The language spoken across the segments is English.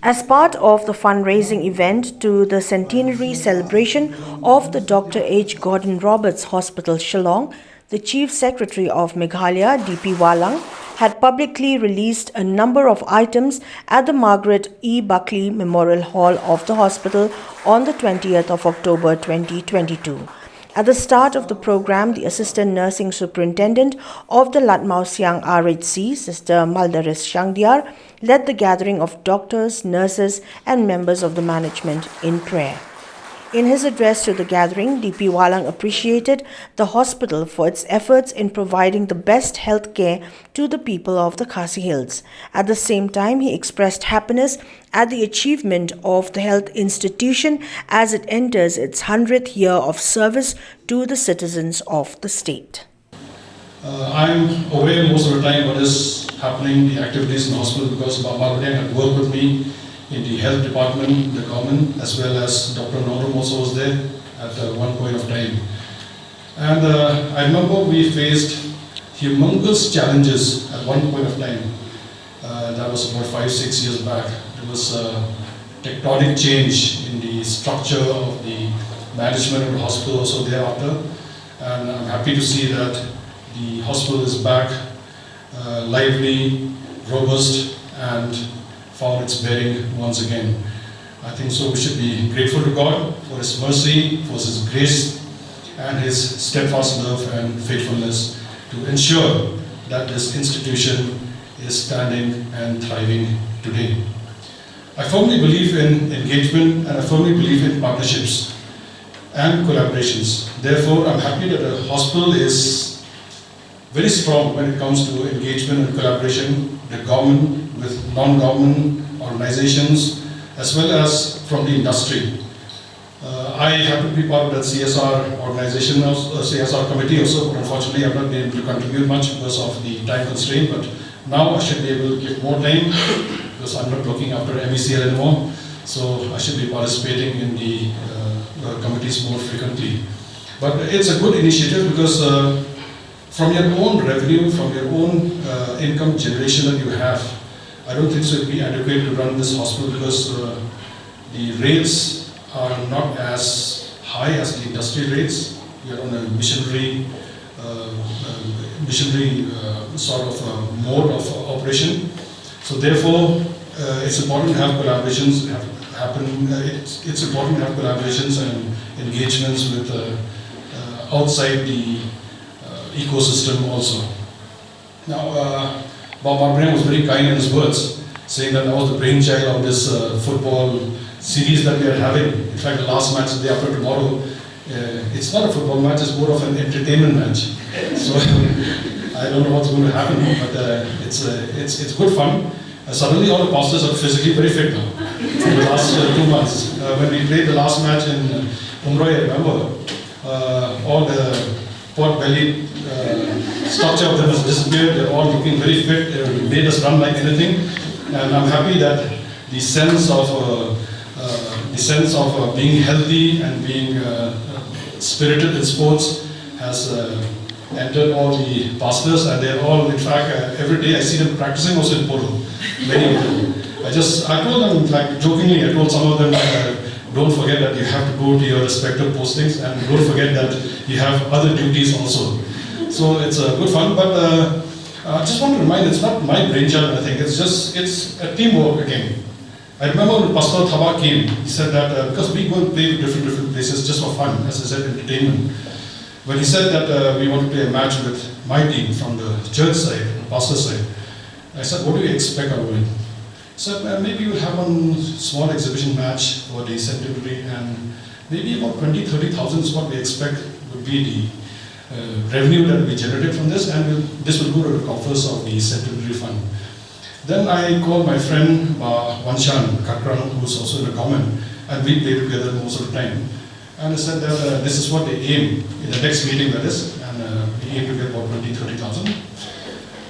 As part of the fundraising event to the Centenary celebration of the Dr. H. Gordon Roberts Hospital, Shillong, the Chief Secretary of Meghalaya, P Wahlang, had publicly released a number of items at the Margaret E. Buckley Memorial Hall of the hospital on the 20th of October 2022. At the start of the program, the Assistant Nursing Superintendent of the Laitmawsiang RHC, Sister Maldaris Shangdiar, led the gathering of doctors, nurses and members of the management in prayer. In his address to the gathering, P Wahlang appreciated the hospital for its efforts in providing the best health care to the people of the Khasi Hills. At the same time, he expressed happiness at the achievement of the health institution as it enters its 100th year of service to the citizens of the state. I'm aware most of the time what is happening, the activities in the hospital, because Margaret had worked with me in the health department, the government, as well as Dr. Norum also was there at one point of time. And I remember we faced humongous challenges at one point of time. That was about 5-6 years back. There was a tectonic change in the structure of the management of the hospital also thereafter. And I'm happy to see that the hospital is back, lively, robust, and found its bearing once again. I think so we should be grateful to God for His mercy, for His grace, and His steadfast love and faithfulness to ensure that this institution is standing and thriving today. I firmly believe in engagement and I firmly believe in partnerships and collaborations. Therefore, I'm happy that the hospital is very strong when it comes to engagement and collaboration, the government with non-government organizations as well as from the industry. I happen to be part of that CSR organization, CSR committee also, but unfortunately I've not been able to contribute much because of the time constraint, but now I should be able to give more time because I'm not looking after MECL anymore, so I should be participating in the committees more frequently. But it's a good initiative because from your own revenue, from your own income generation that you have, I don't think so it would be adequate to run this hospital because the rates are not as high as the industry rates. We are on a missionary sort of mode of operation. So therefore, it's important to have collaborations happen. It's important to have collaborations and engagements with outside the ecosystem also. Now, Bob Margaret was very kind in his words, saying that I was the brainchild of this football series that we are having. In fact, the last match the day after tomorrow, it's not a football match, it's more of an entertainment match. So I don't know what's going to happen, but it's good fun. Suddenly all the pastors are physically very fit now in the last 2 months. When we played the last match in Umroy, remember, all the pot-bellied structure of them has disappeared. They're all looking very fit. They made us run like anything, and I'm happy that the sense of being healthy and being spirited in sports has entered all the pastors, and they're all, in fact, every day I see them practicing also in polo. Many of them. I told them, in fact, jokingly, I told some of them, don't forget that you have to go to your respective postings, and don't forget that you have other duties also. So it's good fun, but I just want to remind, it's not my brainchild, I think, it's a teamwork again. I remember when Pastor Thaba came, he said that, because we go and play to different places just for fun, as I said, entertainment. When he said that we want to play a match with my team from the church side, the pastor side, I said, what do you expect out of it? He said, maybe we'll have one small exhibition match for the Centenary, and maybe about 20,000-30,000 is what we expect would be the revenue that will be generated from this, and this will go to the coffers of the Centenary Fund. Then I called my friend Wanshan Kakrang, who is also in the government, and we play together most of the time. And I said that this is what they aim in the next meeting, that is, and we aim to get about 20,000-30,000.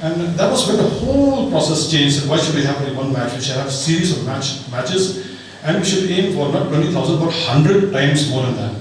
And that was when the whole process changed. Why should we have only one match? We should have a series of matches, and we should aim for not 20,000 but 100 times more than that.